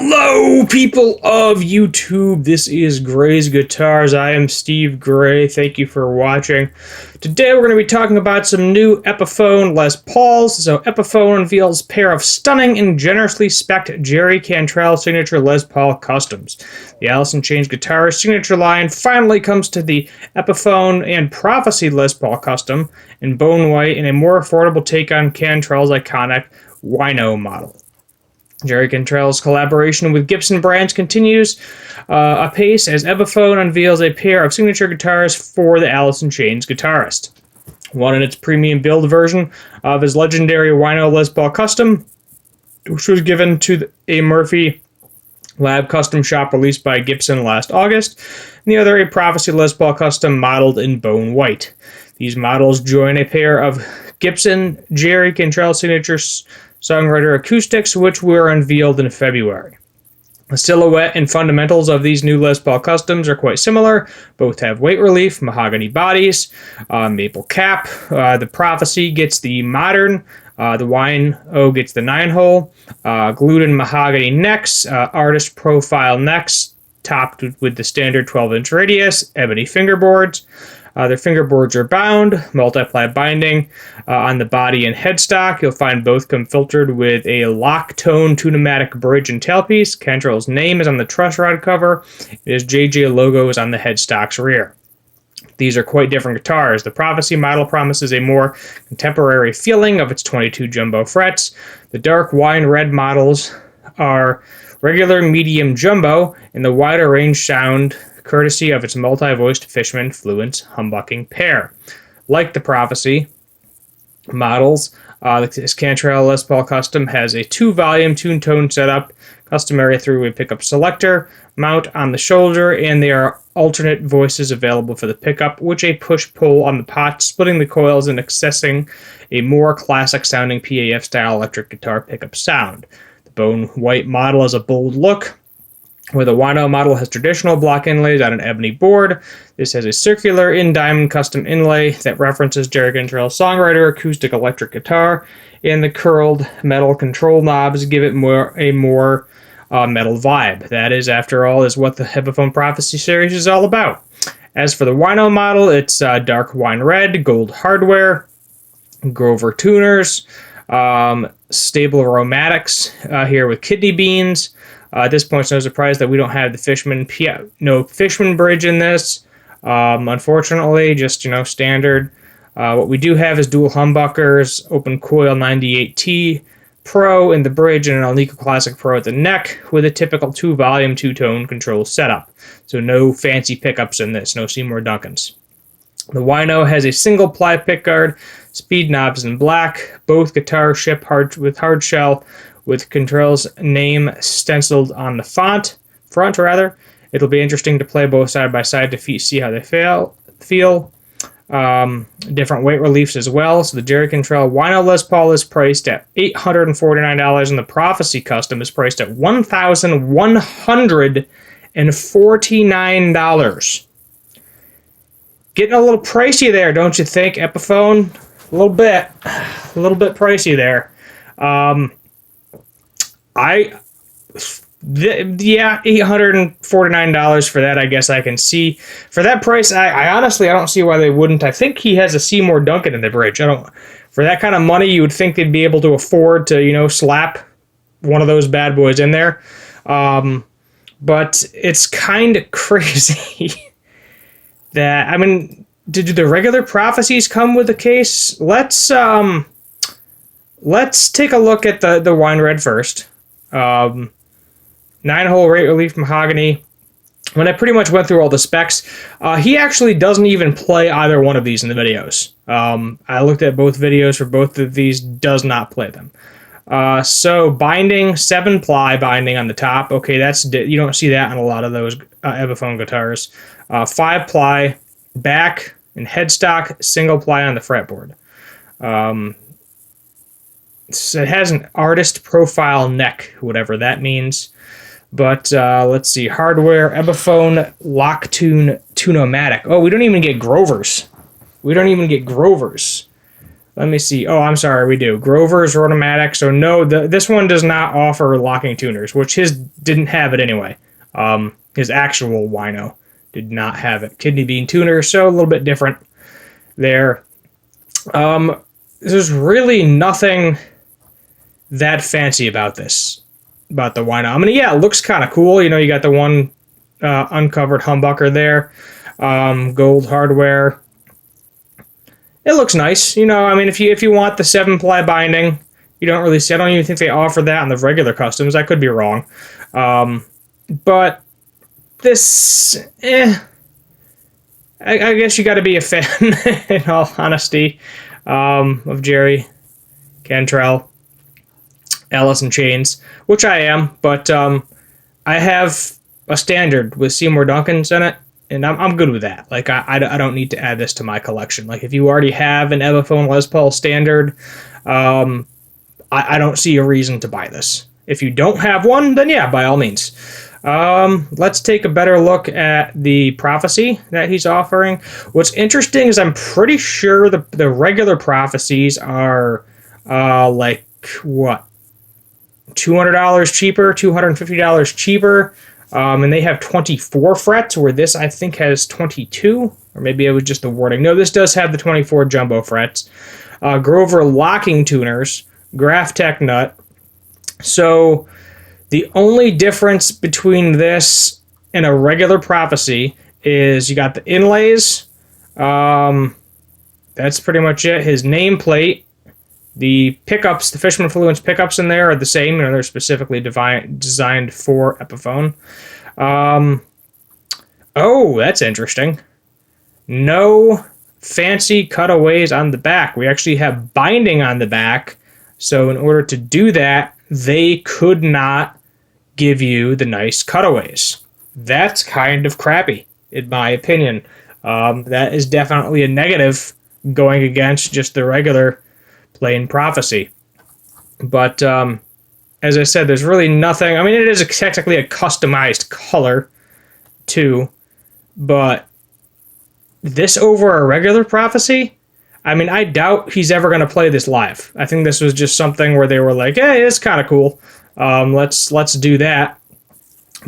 Hello, people of YouTube. This is Gray's Guitars. I am Steve Gray. Thank you for watching. Today we're going to be talking about some new Epiphone Les Pauls. So Epiphone unveils a pair of stunning and generously spec'd Jerry Cantrell signature Les Paul customs. The Alice in Chains guitar signature line finally comes to the Epiphone and Prophecy Les Paul custom in bone white in a more affordable take on Cantrell's iconic Wino model. Jerry Cantrell's collaboration with Gibson brands continues apace as Epiphone unveils a pair of signature guitars for the Alice in Chains guitarist. One in its premium build version of his legendary Wino Les Paul custom, which was given to a Murphy Lab custom shop released by Gibson last August, and the other a Prophecy Les Paul custom modeled in bone white. These models join a pair of Gibson Jerry Cantrell signatures songwriter acoustics, which were unveiled in February. The silhouette and fundamentals of these new Les Paul customs are quite similar. Both have weight relief, mahogany bodies, maple cap. The Prophecy gets the modern, the Wino gets the 9-hole, glued in mahogany necks, artist profile necks, topped with the standard 12-inch radius, ebony fingerboards. Their fingerboards are bound, multi-ply binding on the body and headstock. You'll find both come filtered with a lock-tone tunematic bridge and tailpiece. Cantrell's name is on the truss rod cover. His JJ logo is on the headstock's rear. These are quite different guitars. The Prophecy model promises a more contemporary feeling of its 22 jumbo frets. The dark wine red models are regular medium jumbo, and the wider range sound courtesy of its multi-voiced Fishman Fluence humbucking pair. Like the Prophecy models, this Cantrell Les Paul custom has a 2-volume tune-tone setup, customary three-way pickup selector, mount on the shoulder, and there are alternate voices available for the pickup, which a push-pull on the pot, splitting the coils and accessing a more classic-sounding PAF-style electric guitar pickup sound. The bone white model has a bold look, where the Wino model has traditional block inlays on an ebony board. This has a circular in-diamond custom inlay that references Jerry Cantrell's songwriter acoustic electric guitar, and the curled metal control knobs give it a more metal vibe. That is, after all, is what the Epiphone Prophecy series is all about. As for the Wino model, it's dark wine red, gold hardware, Grover tuners, stable aromatics here with kidney beans. At this point, it's no surprise that we don't have the Fishman bridge in this. Unfortunately, just, standard. What we do have is dual humbuckers, open coil 98T Pro in the bridge, and an Alnico Classic Pro at the neck, with a typical 2-volume, 2-tone control setup. So no fancy pickups in this, no Seymour Duncans. The Wino has a single-ply pickguard, speed knobs in black. Both guitars ship with hard shell, with Cantrell's name stenciled on the front. It'll be interesting to play both side by side to see how they feel. Different weight reliefs as well. So the Jerry Cantrell Wino Les Paul is priced at $849, and the Prophecy custom is priced at $1,149. Getting a little pricey there, don't you think, Epiphone? A little bit pricey there. $849 for that, I guess I can see. For that price, I honestly, I don't see why they wouldn't. I think he has a Seymour Duncan in the bridge. For that kind of money, you would think they'd be able to afford to, slap one of those bad boys in there. But it's kind of crazy that, did the regular Prophecies come with a case? Let's take a look at the wine red first. 9-hole rate relief mahogany. When I pretty much went through all the specs, he actually doesn't even play either one of these in the videos. I looked at both videos for both of these, does not play them. So binding, 7-ply binding on the top. Okay, you don't see that on a lot of those Epiphone guitars. 5-ply back and headstock, single-ply on the fretboard. So it has an artist profile neck, whatever that means. But let's see, hardware, Epiphone, lock tune, tune-o-matic. Oh, we don't even get Grovers. Let me see. Oh, I'm sorry, we do. Grover's Rotomatic. So no, this one does not offer locking tuners, which his didn't have it anyway. His actual Wino did not have it. Kidney bean tuner, so a little bit different there. There's really nothing that fancy about this, about the Wino. I mean, yeah, it looks kind of cool. You know, you got the one uncovered humbucker there, gold hardware. It looks nice. You know, I mean, if you want the 7-ply binding, you don't really see. I don't even think they offer that on the regular customs. I could be wrong, but this, I guess you got to be a fan, in all honesty, of Jerry Cantrell, Allison Chains, which I am, but I have a standard with Seymour Duncans in it, and I'm good with that. Like, I don't need to add this to my collection. Like, if you already have an Epiphone Les Paul standard, I don't see a reason to buy this. If you don't have one, then yeah, by all means. Let's take a better look at the Prophecy that he's offering. What's interesting is I'm pretty sure the regular Prophecies are like, what, $200 cheaper, $250 cheaper, and they have 24 frets, where this, I think, has 22, or maybe it was just the wording. No, this does have the 24 jumbo frets. Grover locking tuners, Graphtec nut. So the only difference between this and a regular Prophecy is you got the inlays. That's pretty much it. His nameplate. The pickups, the Fishman Fluence pickups in there are the same. You know, they're specifically designed for Epiphone. Oh, that's interesting. No fancy cutaways on the back. We actually have binding on the back. So in order to do that, they could not give you the nice cutaways. That's kind of crappy, in my opinion. That is definitely a negative going against just the regular plain Prophecy. But as I said, there's really nothing. I mean, it is technically a customized color too, but this over a regular Prophecy, I mean, I doubt he's ever going to play this live. I think this was just something where they were like, hey, it's kind of cool. Let's do that.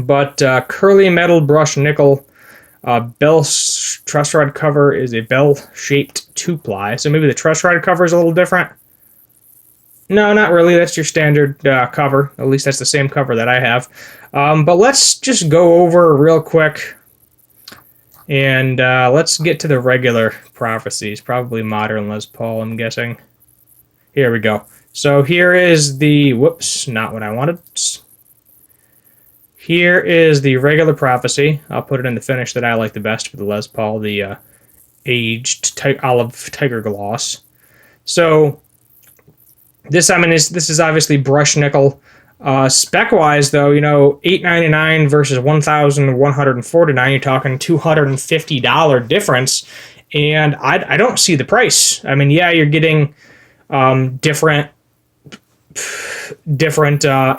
But curly metal brush nickel bell truss rod cover is a bell-shaped 2-ply. So maybe the truss rod cover is a little different. No, not really. That's your standard cover. At least that's the same cover that I have. But let's just go over real quick. And let's get to the regular Prophecies. Probably modern Les Paul, I'm guessing. Here we go. So here is the... Whoops, not what I wanted. Here is the regular Prophecy. I'll put it in the finish that I like the best for the Les Paul, the aged olive tiger gloss. So this, I mean, this is obviously brushed nickel. Spec-wise, though, you know, $899 versus $1,149. You're talking $250 difference, and I don't see the price. I mean, yeah, you're getting different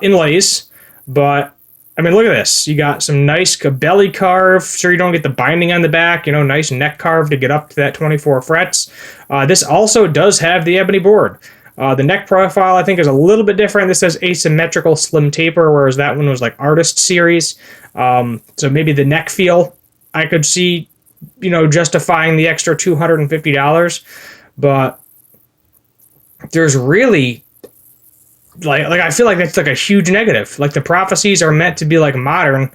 inlays, but I mean, look at this. You got some nice belly carve. Sure, you don't get the binding on the back. You know, nice neck carve to get up to that 24 frets. This also does have the ebony board. The neck profile, I think, is a little bit different. This says asymmetrical slim taper, whereas that one was like artist series. So maybe the neck feel, I could see, you know, justifying the extra $250. But there's really, like I feel like that's like a huge negative. Like, the Prophecies are meant to be like modern,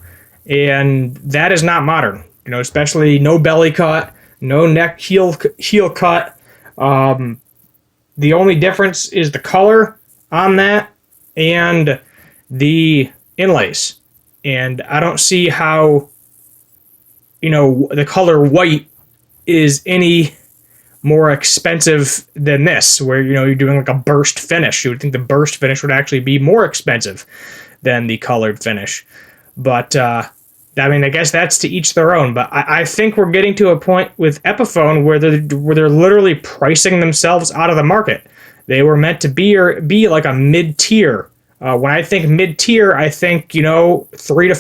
and that is not modern. You know, especially no belly cut, no neck heel cut. The only difference is the color on that and the inlays. And I don't see how, you know, the color white is any more expensive than this, where, you know, you're doing like a burst finish. You would think the burst finish would actually be more expensive than the colored finish. But, I mean, I guess that's to each their own, but I think we're getting to a point with Epiphone where they're literally pricing themselves out of the market. They were meant to be like a mid-tier. When I think mid-tier, I think, you know, $300 to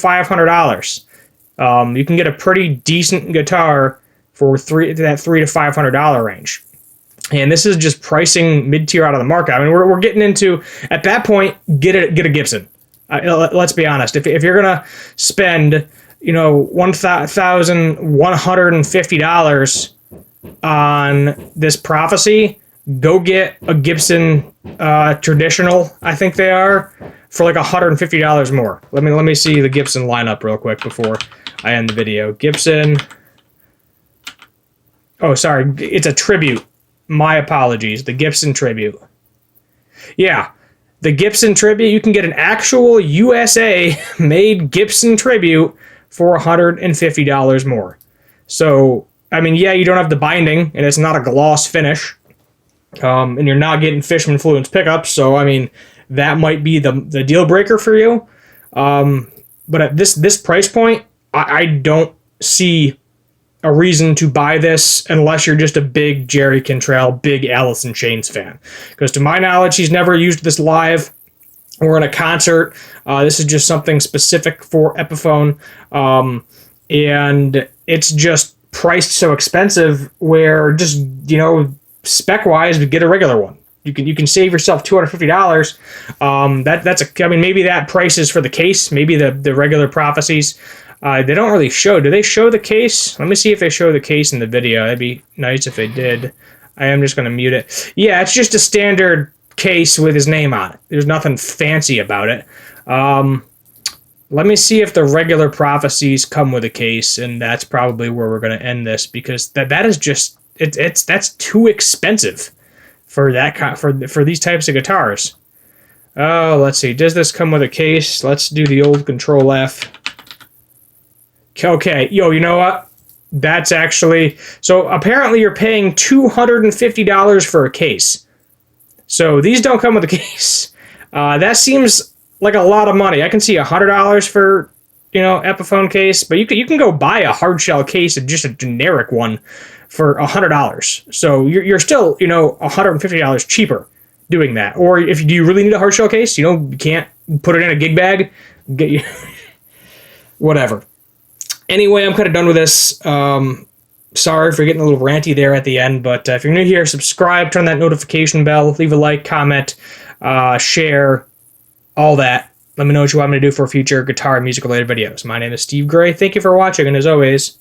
$500. You can get a pretty decent guitar for that $300 to $500 range. And this is just pricing mid-tier out of the market. I mean, we're getting into, at that point, get a Gibson. Let's be honest. If you're going to spend, $1,150 on this Prophecy, go get a Gibson traditional, I think they are, for like $150 more. Let me see the Gibson lineup real quick before I end the video. Gibson. Oh, sorry, it's a Tribute. My apologies. The Gibson Tribute. Yeah, the Gibson Tribute. You can get an actual USA-made Gibson Tribute for $150 more. So, I mean, yeah, you don't have the binding, and it's not a gloss finish. And you're not getting Fishman Fluence pickups, so, I mean, that might be the deal breaker for you. But at this price point, I don't see a reason to buy this unless you're just a big Jerry Cantrell, big Alice in Chains fan. Because to my knowledge, he's never used this live or in a concert. This is just something specific for Epiphone. And it's just priced so expensive where just, spec-wise, get a regular one. You can save yourself $250. Maybe that price is for the case. Maybe the regular Prophecies. They don't really show. Do they show the case? Let me see if they show the case in the video. That'd be nice if they did. I am just going to mute it. Yeah, it's just a standard case with his name on it. There's nothing fancy about it. Let me see if the regular Prophecies come with a case, and that's probably where we're going to end this, because that is just that's too expensive for for these types of guitars. Oh, let's see. Does this come with a case? Let's do the old Control F. Okay, you know what? That's actually... So apparently you're paying $250 for a case. So these don't come with a case. That seems like a lot of money. I can see $100 for, Epiphone case, but you can go buy a hard shell case, just a generic one, for $100. So you're still, $150 cheaper doing that. Or do you really need a hard shell case? You can't put it in a gig bag. Get you... Whatever. Anyway, I'm kind of done with this. Sorry for getting a little ranty there at the end, but if you're new here, subscribe, turn that notification bell, leave a like, comment, share, all that. Let me know what you want me to do for future guitar and music-related videos. My name is Steve Gray. Thank you for watching, and as always...